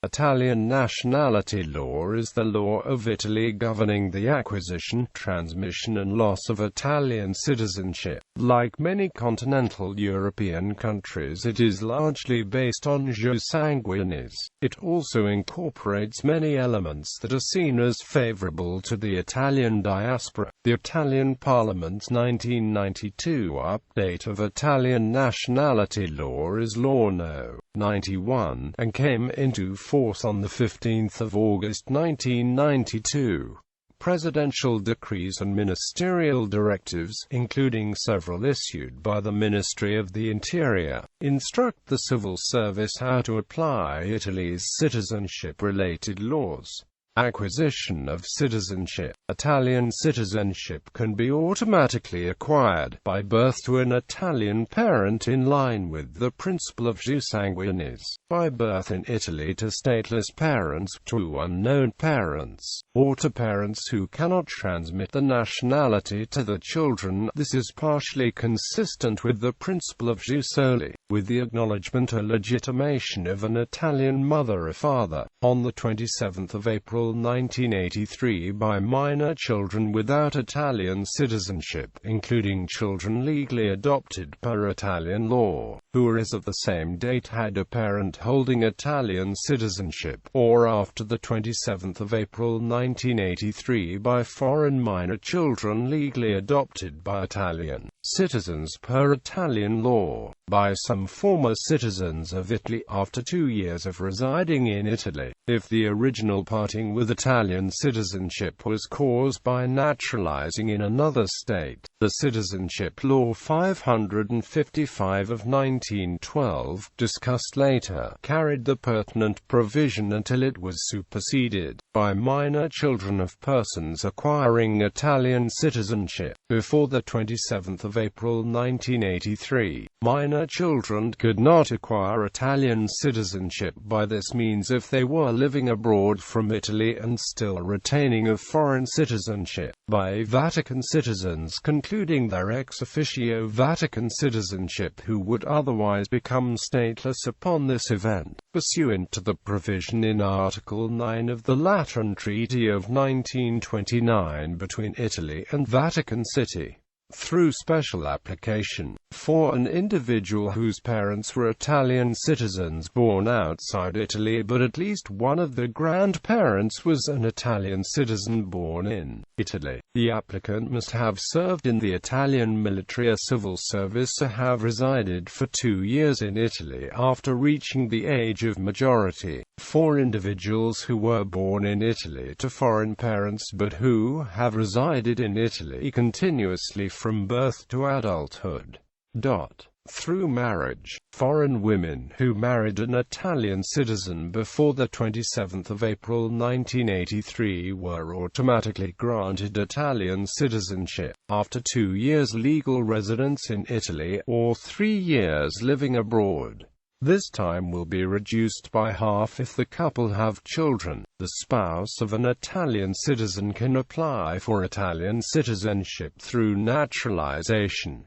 Italian nationality law is the law of Italy governing the acquisition, transmission and loss of Italian citizenship. Like many continental European countries, it is largely based on jus sanguinis. It also incorporates many elements that are seen as favourable to the Italian diaspora. The Italian Parliament's 1992 update of Italian nationality law is Law No. 91, and came into force on 15 August 1992. Presidential decrees and ministerial directives, including several issued by the Ministry of the Interior, instruct the civil service how to apply Italy's citizenship-related laws. Acquisition of citizenship. Italian citizenship can be automatically acquired by birth to an Italian parent in line with the principle of jus sanguinis, by birth in Italy to stateless parents, to unknown parents, or to parents who cannot transmit the nationality to the children. This is partially consistent with the principle of jus soli, with the acknowledgement or legitimation of an Italian mother or father, on 27 April 1983 by minor children without Italian citizenship, including children legally adopted per Italian law, who as of the same date had a parent holding Italian citizenship, or after 27 April 1983 by foreign minor children legally adopted by Italian citizens per Italian law, by some former citizens of Italy after 2 years of residing in Italy, if the original parting with Italian citizenship was caused by naturalizing in another state. The Citizenship Law 555 of 1912, discussed later, carried the pertinent provision until it was superseded by minor children of persons acquiring Italian citizenship. Before 27 April 1983, minor children could not acquire Italian citizenship by this means if they were living abroad from Italy and still retaining a foreign citizenship, by Vatican citizens concluding their ex officio Vatican citizenship who would otherwise become stateless upon this event, pursuant to the provision in Article 9 of the Lateran Treaty of 1929 between Italy and Vatican City. Through special application, for an individual whose parents were Italian citizens born outside Italy but at least one of the grandparents was an Italian citizen born in Italy, the applicant must have served in the Italian military or civil service or have resided for 2 years in Italy after reaching the age of majority. For individuals who were born in Italy to foreign parents but who have resided in Italy continuously from birth to adulthood. Through marriage, foreign women who married an Italian citizen before 27 April 1983 were automatically granted Italian citizenship, after 2 years legal residence in Italy, or 3 years living abroad. This time will be reduced by half if the couple have children. The spouse of an Italian citizen can apply for Italian citizenship through naturalization.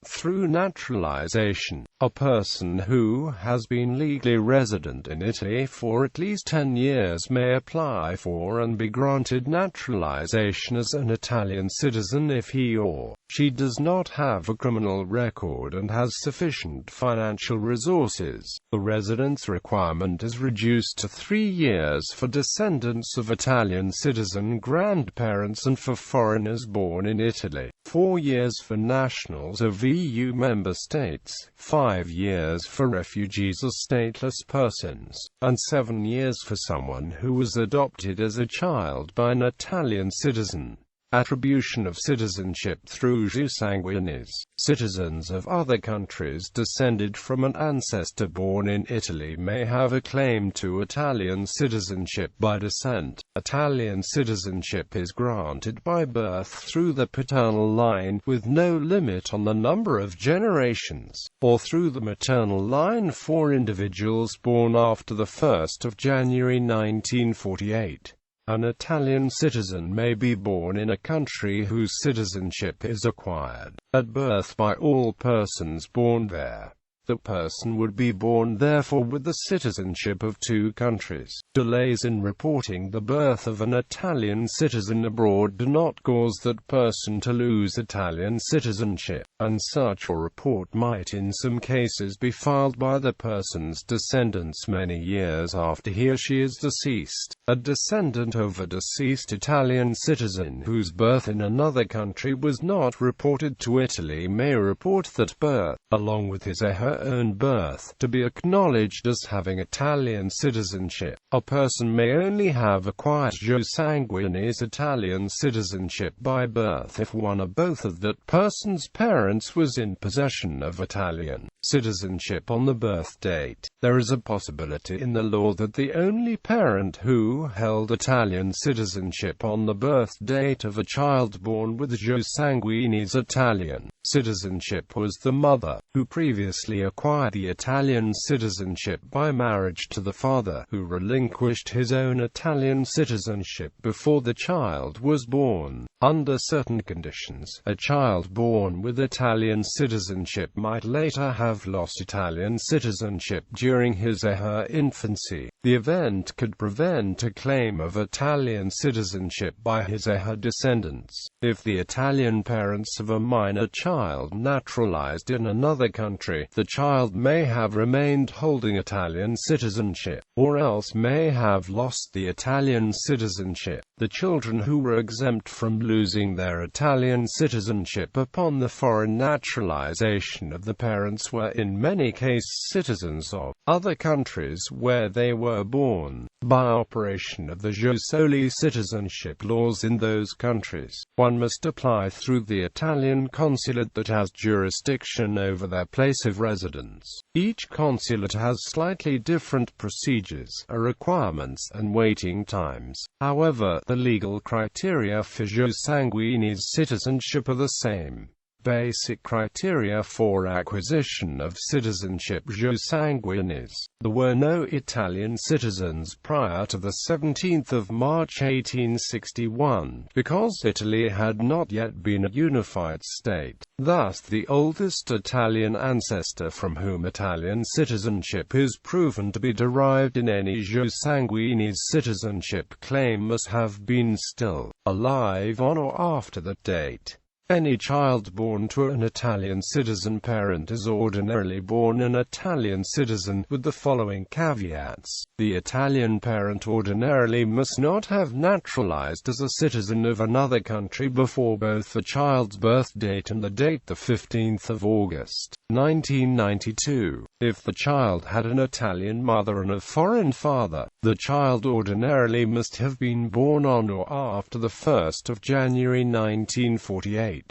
Through naturalization, a person who has been legally resident in Italy for at least 10 years may apply for and be granted naturalization as an Italian citizen if he or she does not have a criminal record and has sufficient financial resources. The residence requirement is reduced to 3 years for descendants of Italian citizen grandparents and for foreigners born in Italy, 4 years for nationals of EU member states, 5 years for refugees or stateless persons, and 7 years for someone who was adopted as a child by an Italian citizen. Attribution of citizenship through jus sanguinis. Citizens of other countries descended from an ancestor born in Italy may have a claim to Italian citizenship by descent. Italian citizenship is granted by birth through the paternal line, with no limit on the number of generations, or through the maternal line for individuals born after 1 January 1948. An Italian citizen may be born in a country whose citizenship is acquired at birth by all persons born there. The person would be born therefore with the citizenship of two countries. Delays in reporting the birth of an Italian citizen abroad do not cause that person to lose Italian citizenship, and such a report might in some cases be filed by the person's descendants many years after he or she is deceased. A descendant of a deceased Italian citizen whose birth in another country was not reported to Italy may report that birth, along with his or her own birth, to be acknowledged as having Italian citizenship. A person may only have acquired jus sanguinis Italian citizenship by birth if one or both of that person's parents was in possession of Italian citizenship on the birth date. There is a possibility in the law that the only parent who held Italian citizenship on the birth date of a child born with jus sanguinis Italian citizenship was the mother, who previously acquired the Italian citizenship by marriage to the father, who relinquished his own Italian citizenship before the child was born. Under certain conditions, a child born with Italian citizenship might later have lost Italian citizenship during his or her infancy. The event could prevent a claim of Italian citizenship by his or her descendants. If the Italian parents of a minor child naturalized in another country, the child may have remained holding Italian citizenship, or else may have lost the Italian citizenship. The children who were exempt from losing their Italian citizenship upon the foreign naturalization of the parents were in many cases citizens of other countries where they were born. By operation of the jus soli citizenship laws in those countries, one must apply through the Italian consulate that has jurisdiction over their place of residence. Each consulate has slightly different procedures, requirements, and waiting times. However, the legal criteria for jus sanguinis citizenship are the same. Basic criteria for acquisition of citizenship jus sanguinis. There were no Italian citizens prior to the 17th of March 1861, because Italy had not yet been a unified state. Thus, the oldest Italian ancestor from whom Italian citizenship is proven to be derived in any jus sanguinis citizenship claim must have been still alive on or after that date. Any child born to an Italian citizen parent is ordinarily born an Italian citizen, with the following caveats. The Italian parent ordinarily must not have naturalized as a citizen of another country before both the child's birth date and the date the 15th of August, 1992. If the child had an Italian mother and a foreign father, the child ordinarily must have been born on or after the 1st of January 1948.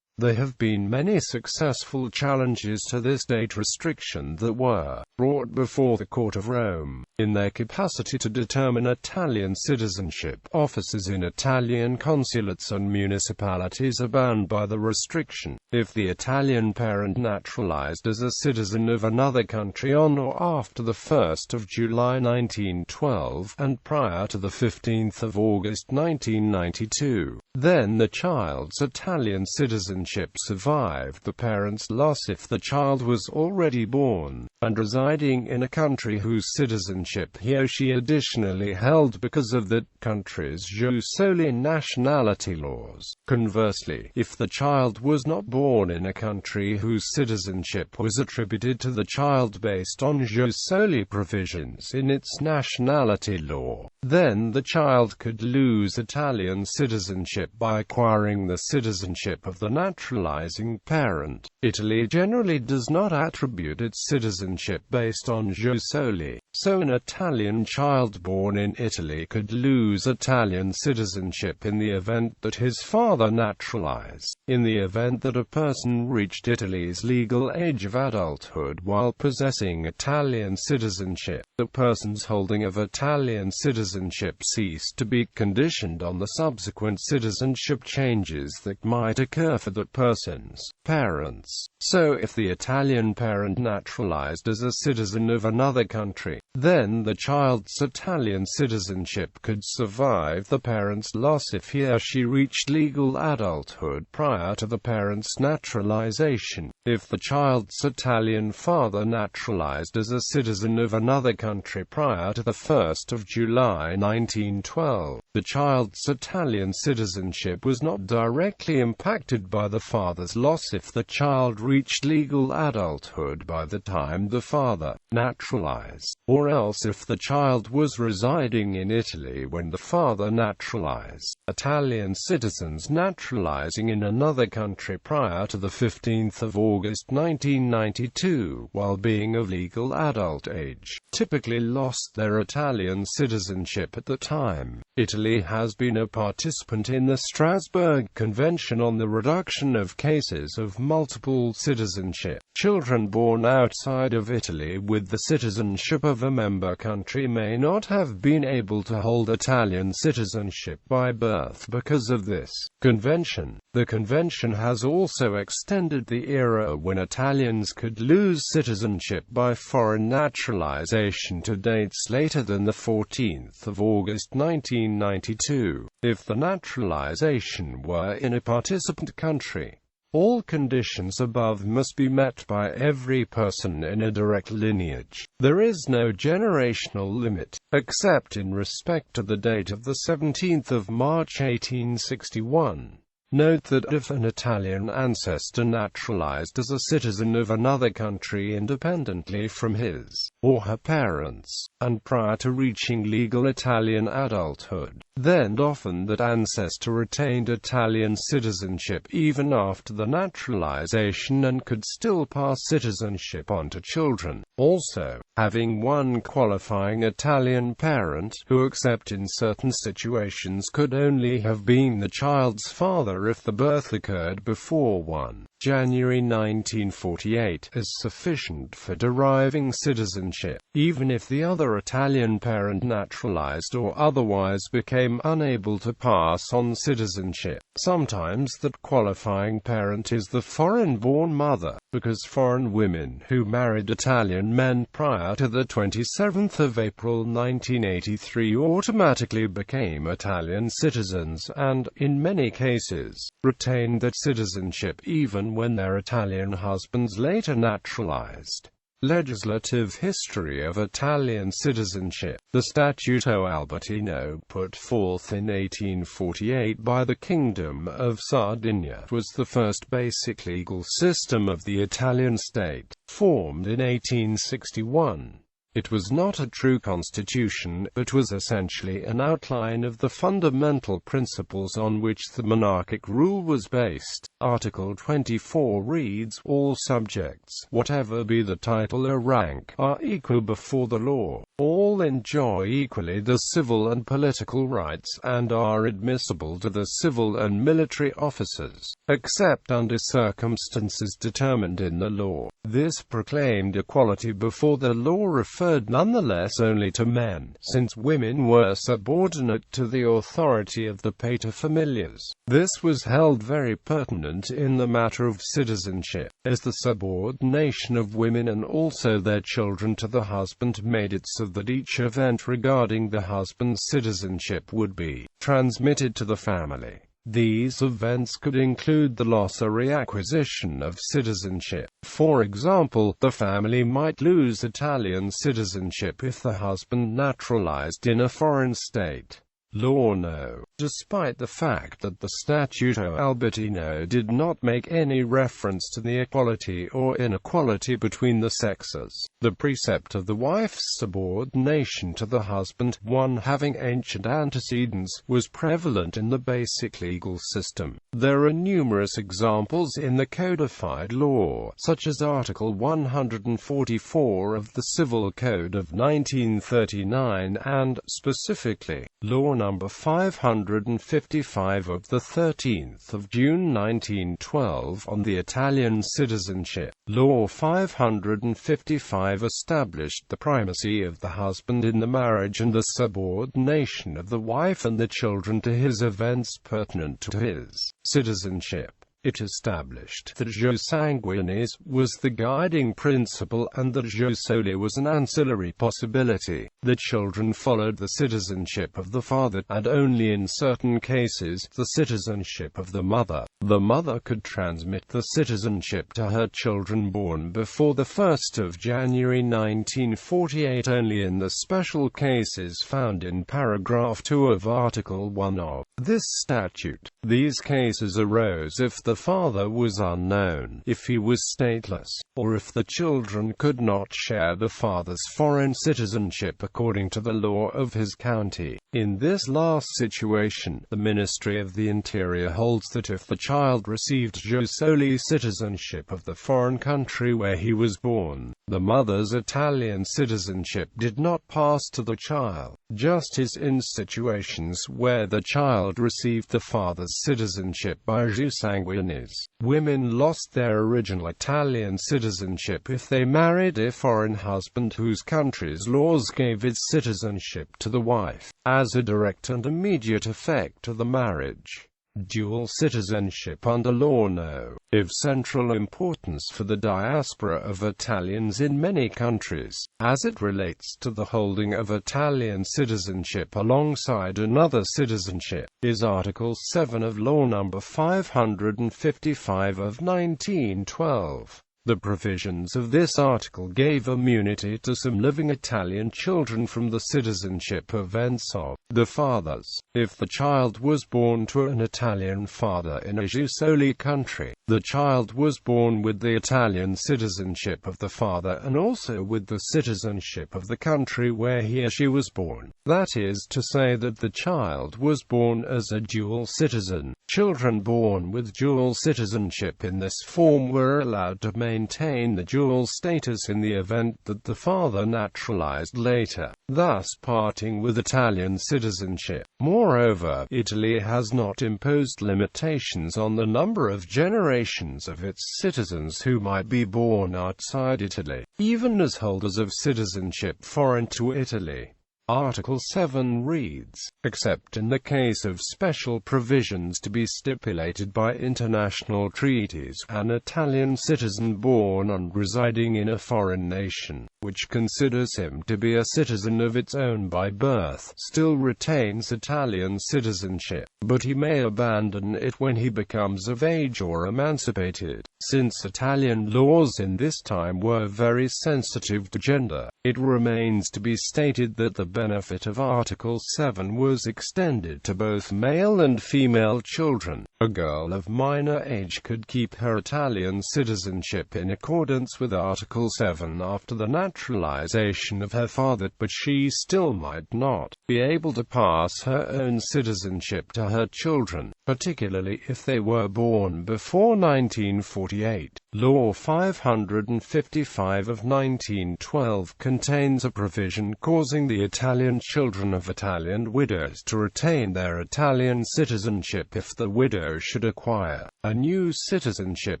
There have been many successful challenges to this date restriction that were brought before the Court of Rome. In their capacity to determine Italian citizenship, officers in Italian consulates and municipalities are bound by the restriction. If the Italian parent naturalized as a citizen of another country on or after the 1st of July 1912, and prior to the 15th of August 1992, then the child's Italian citizenship survived the parent's loss if the child was already born, and residing in a country whose citizenship he or she additionally held because of that country's jus soli nationality laws. Conversely, if the child was not born in a country whose citizenship was attributed to the child based on jus soli provisions in its nationality law, then the child could lose Italian citizenship by acquiring the citizenship of the naturalizing parent. Italy generally does not attribute its citizenship based on jus soli, so an Italian child born in Italy could lose Italian citizenship in the event that his father naturalized. In the event that a person reached Italy's legal age of adulthood while possessing Italian citizenship, the person's holding of Italian citizenship ceased to be conditioned on the subsequent citizenship changes that might occur for that person's parents. So if the Italian parent naturalized naturalized as a citizen of another country. Then the child's Italian citizenship could survive the parent's loss if he or she reached legal adulthood prior to the parent's naturalization. If the child's Italian father naturalized as a citizen of another country prior to the 1st of July 1912, the child's Italian citizenship was not directly impacted by the father's loss if the child reached legal adulthood by the time the father naturalized, or else if the child was residing in Italy when the father naturalized. Italian citizens naturalizing in another country prior to the 15th of August 1992, while being of legal adult age, typically lost their Italian citizenship at the time. Italy has been a participant in the Strasbourg Convention on the Reduction of Cases of Multiple Citizenship. Children born outside of Italy with the citizenship of a member country may not have been able to hold Italian citizenship by birth because of this convention. The convention has also extended the era when Italians could lose citizenship by foreign naturalization to dates later than the 14th of August 1992, if the naturalization were in a participant country. All conditions above must be met by every person in a direct lineage. There is no generational limit, except in respect to the date of the 17th of March 1861. Note that if an Italian ancestor naturalized as a citizen of another country independently from his or her parents, and prior to reaching legal Italian adulthood, then often that ancestor retained Italian citizenship even after the naturalization and could still pass citizenship on to children. Also, having one qualifying Italian parent, who except in certain situations could only have been the child's father if the birth occurred before 1 January 1948, is sufficient for deriving citizenship, even if the other Italian parent naturalized or otherwise became unable to pass on citizenship. Sometimes that qualifying parent is the foreign-born mother, because foreign women who married Italian men prior to the 27th of April 1983 automatically became Italian citizens and, in many cases, retained that citizenship even when their Italian husbands later naturalized. Legislative history of Italian citizenship. The Statuto Albertino, put forth in 1848 by the Kingdom of Sardinia, was the first basic legal system of the Italian state, formed in 1861. It was not a true constitution, but was essentially an outline of the fundamental principles on which the monarchic rule was based. Article 24 reads, "All subjects, whatever be the title or rank, are equal before the law. All enjoy equally the civil and political rights, and are admissible to the civil and military offices, except under circumstances determined in the law." This proclaimed equality before the law referred nonetheless only to men, since women were subordinate to the authority of the paterfamilias. This was held very pertinent in the matter of citizenship, as the subordination of women and also their children to the husband made it so that each event regarding the husband's citizenship would be transmitted to the family. These events could include the loss or reacquisition of citizenship. For example, the family might lose Italian citizenship if the husband naturalized in a foreign state. Law No. Despite the fact that the Statuto Albertino did not make any reference to the equality or inequality between the sexes, the precept of the wife's subordination to the husband, one having ancient antecedents, was prevalent in the basic legal system. There are numerous examples in the codified law, such as Article 144 of the Civil Code of 1939 and, specifically, Law Number 555 of the 13th of June 1912 on the Italian citizenship. Law 555 established the primacy of the husband in the marriage and the subordination of the wife and the children to his events pertinent to his citizenship. It established that jus sanguinis was the guiding principle and that jus soli was an ancillary possibility. The children followed the citizenship of the father, and only in certain cases, the citizenship of the mother. The mother could transmit the citizenship to her children born before the 1st of January 1948 only in the special cases found in paragraph 2 of Article 1 of this statute. These cases arose if the father was unknown, if he was stateless, or if the children could not share the father's foreign citizenship according to the law of his county. In this last situation, the Ministry of the Interior holds that if the child received jus soli citizenship of the foreign country where he was born, the mother's Italian citizenship did not pass to the child, just as in situations where the child received the father's citizenship by jus sanguinis. Women lost their original Italian citizenship if they married a foreign husband whose country's laws gave its citizenship to the wife, as a direct and immediate effect of the marriage. Dual citizenship under law no. Of central importance for the diaspora of Italians in many countries, as it relates to the holding of Italian citizenship alongside another citizenship, is Article 7 of Law No. 555 of 1912. The provisions of this article gave immunity to some living Italian children from the citizenship events of the fathers, if the child was born to an Italian father in a jus soli country. The child was born with the Italian citizenship of the father and also with the citizenship of the country where he or she was born. That is to say that the child was born as a dual citizen. Children born with dual citizenship in this form were allowed to maintain the dual status in the event that the father naturalized later, thus parting with Italian citizenship. Moreover, Italy has not imposed limitations on the number of generations of its citizens who might be born outside Italy, even as holders of citizenship foreign to Italy. Article 7 reads, except in the case of special provisions to be stipulated by international treaties, an Italian citizen born and residing in a foreign nation, which considers him to be a citizen of its own by birth, still retains Italian citizenship, but he may abandon it when he becomes of age or emancipated. Since Italian laws in this time were very sensitive to gender, it remains to be stated that the benefit of Article 7 was extended to both male and female children. A girl of minor age could keep her Italian citizenship in accordance with Article 7 after the naturalization of her father, but she still might not be able to pass her own citizenship to her children, particularly if they were born before 1948. Law 555 of 1912 contains a provision causing the Italian children of Italian widows to retain their Italian citizenship if the widow should acquire a new citizenship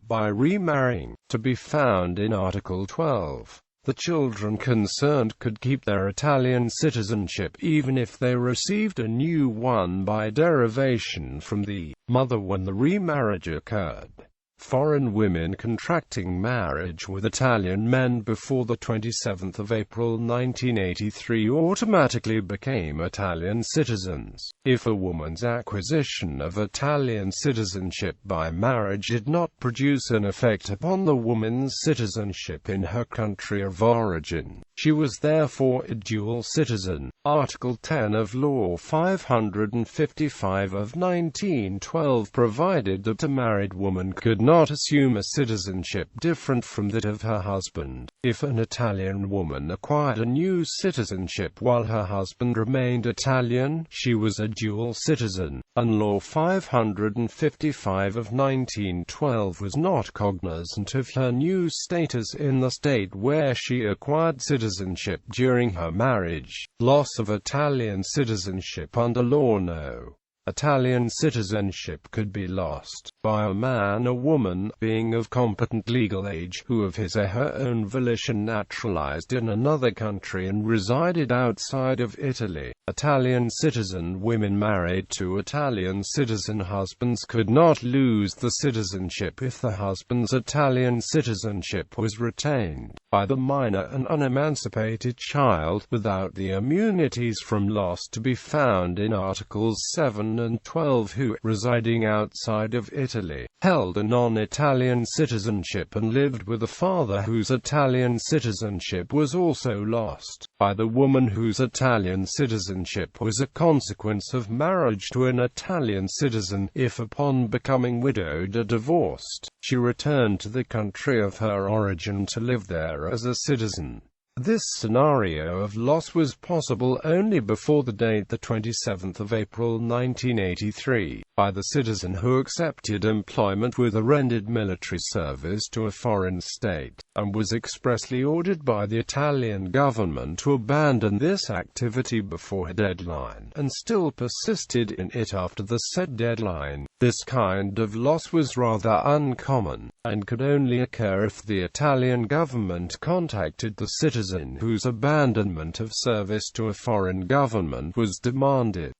by remarrying, to be found in Article 12. The children concerned could keep their Italian citizenship even if they received a new one by derivation from the mother when the remarriage occurred. Foreign women contracting marriage with Italian men before the 27th of April 1983 automatically became Italian citizens. If a woman's acquisition of Italian citizenship by marriage did not produce an effect upon the woman's citizenship in her country of origin, she was therefore a dual citizen. Article 10 of Law 555 of 1912 provided that a married woman could not assume a citizenship different from that of her husband. If an Italian woman acquired a new citizenship while her husband remained Italian, she was a dual citizen, and Law 555 of 1912 was not cognizant of her new status in the state where she acquired citizenship during her marriage. Loss of Italian citizenship under Law No. Italian citizenship could be lost by a man or woman being of competent legal age who of his or her own volition naturalized in another country and resided outside of Italy. Italian citizen women married to Italian citizen husbands could not lose the citizenship if the husband's Italian citizenship was retained by the minor and unemancipated child, without the immunities from loss to be found in Articles 7 and 12. Who, residing outside of Italy, held a non-Italian citizenship and lived with a father whose Italian citizenship was also lost by the woman whose Italian citizenship was a consequence of marriage to an Italian citizen, if upon becoming widowed or divorced, she returned to the country of her origin to live there as a citizen. This scenario of loss was possible only before the date the 27th of April 1983, by the citizen who accepted employment with a rendered military service to a foreign state, and was expressly ordered by the Italian government to abandon this activity before a deadline, and still persisted in it after the said deadline. This kind of loss was rather uncommon, and could only occur if the Italian government contacted the citizen whose abandonment of service to a foreign government was demanded.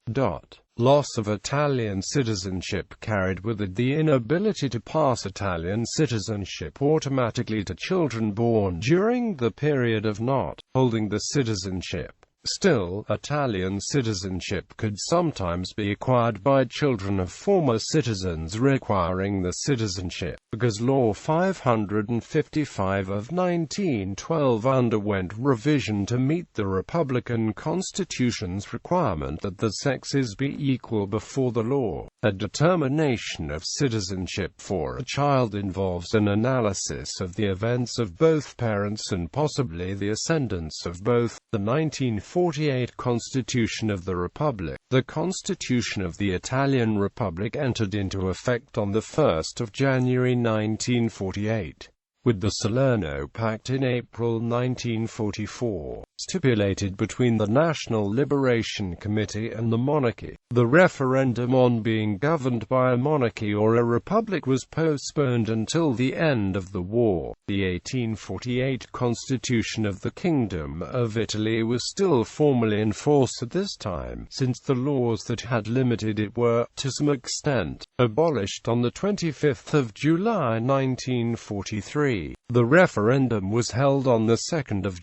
Loss of Italian citizenship carried with it the inability to pass Italian citizenship automatically to children born during the period of not holding the citizenship. Still, Italian citizenship could sometimes be acquired by children of former citizens requiring the citizenship, because Law 555 of 1912 underwent revision to meet the Republican Constitution's requirement that the sexes be equal before the law. A determination of citizenship for a child involves an analysis of the events of both parents and possibly the ascendants of both. The 1948 Constitution of the Republic. The Constitution of the Italian Republic entered into effect on 1 January 1948. With the Salerno Pact in April 1944, stipulated between the National Liberation Committee and the monarchy. The referendum on being governed by a monarchy or a republic was postponed until the end of the war. The 1848 Constitution of the Kingdom of Italy was still formally in force at this time, since the laws that had limited it were, to some extent, abolished on 25 July 1943. The referendum was held on 2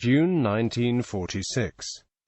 June 1946.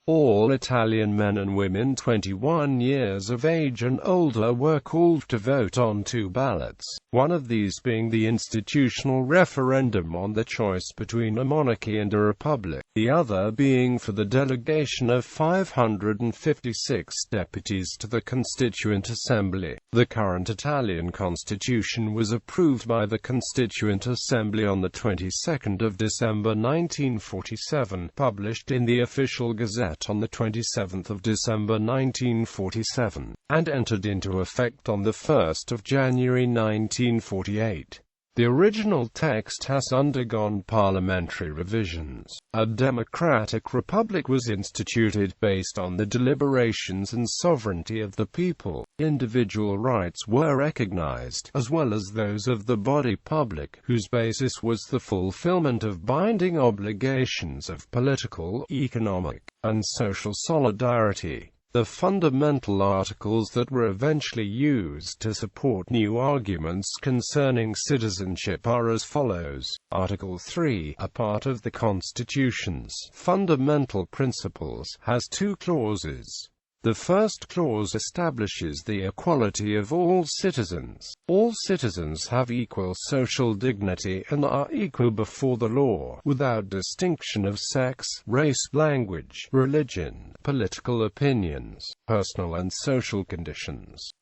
All Italian men and women 21 years of age and older were called to vote on 2 ballots, one of these being the institutional referendum on the choice between a monarchy and a republic, the other being for the delegation of 556 deputies to the Constituent Assembly. The current Italian constitution was approved by the Constituent Assembly on the 22nd of December 1947, published in the Official Gazette on the 27th of December 1947, and entered into effect on 1 January 1948. The original text has undergone parliamentary revisions. A democratic republic was instituted based on the deliberations and sovereignty of the people. Individual rights were recognized, as well as those of the body politic, whose basis was the fulfillment of binding obligations of political, economic, and social solidarity. The fundamental articles that were eventually used to support new arguments concerning citizenship are as follows. Article 3, a part of the Constitution's fundamental principles, has 2 clauses. The first clause establishes the equality of all citizens. All citizens have equal social dignity and are equal before the law, without distinction of sex, race, language, religion, political opinions, personal and social conditions.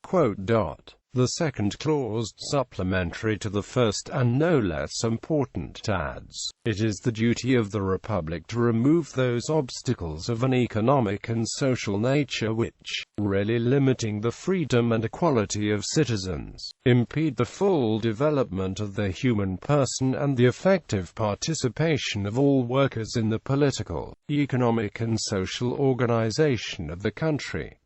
The second clause, supplementary to the first and no less important, adds, "It is the duty of the Republic to remove those obstacles of an economic and social nature which, really limiting the freedom and equality of citizens, impede the full development of the human person and the effective participation of all workers in the political, economic and social organization of the country."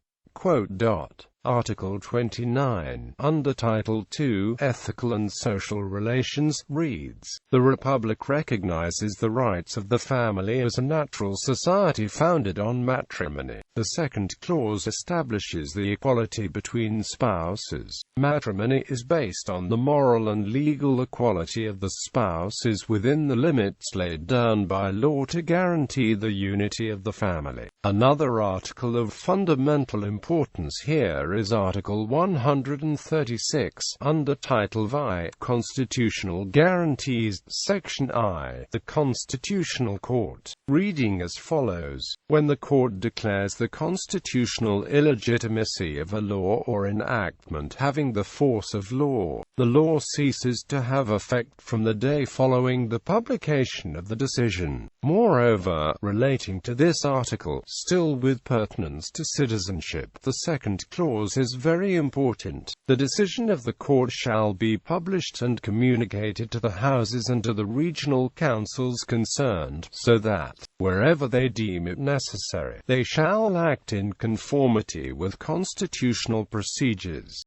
Article 29, under Title II, Ethical and Social Relations, reads, "The Republic recognizes the rights of the family as a natural society founded on matrimony." The second clause establishes the equality between spouses. Matrimony is based on the moral and legal equality of the spouses within the limits laid down by law to guarantee the unity of the family. Another article of fundamental importance here is Article 136, under Title I, Constitutional Guarantees, Section I. The Constitutional Court, reading as follows: when the court declares the constitutional illegitimacy of a law or enactment having the force of law, the law ceases to have effect from the day following the publication of the decision. Moreover, relating to this article, still with pertinence to citizenship, the second clause is very important. The decision of the court shall be published and communicated to the houses and to the regional councils concerned, so that, wherever they deem it necessary, they shall act in conformity with constitutional procedures.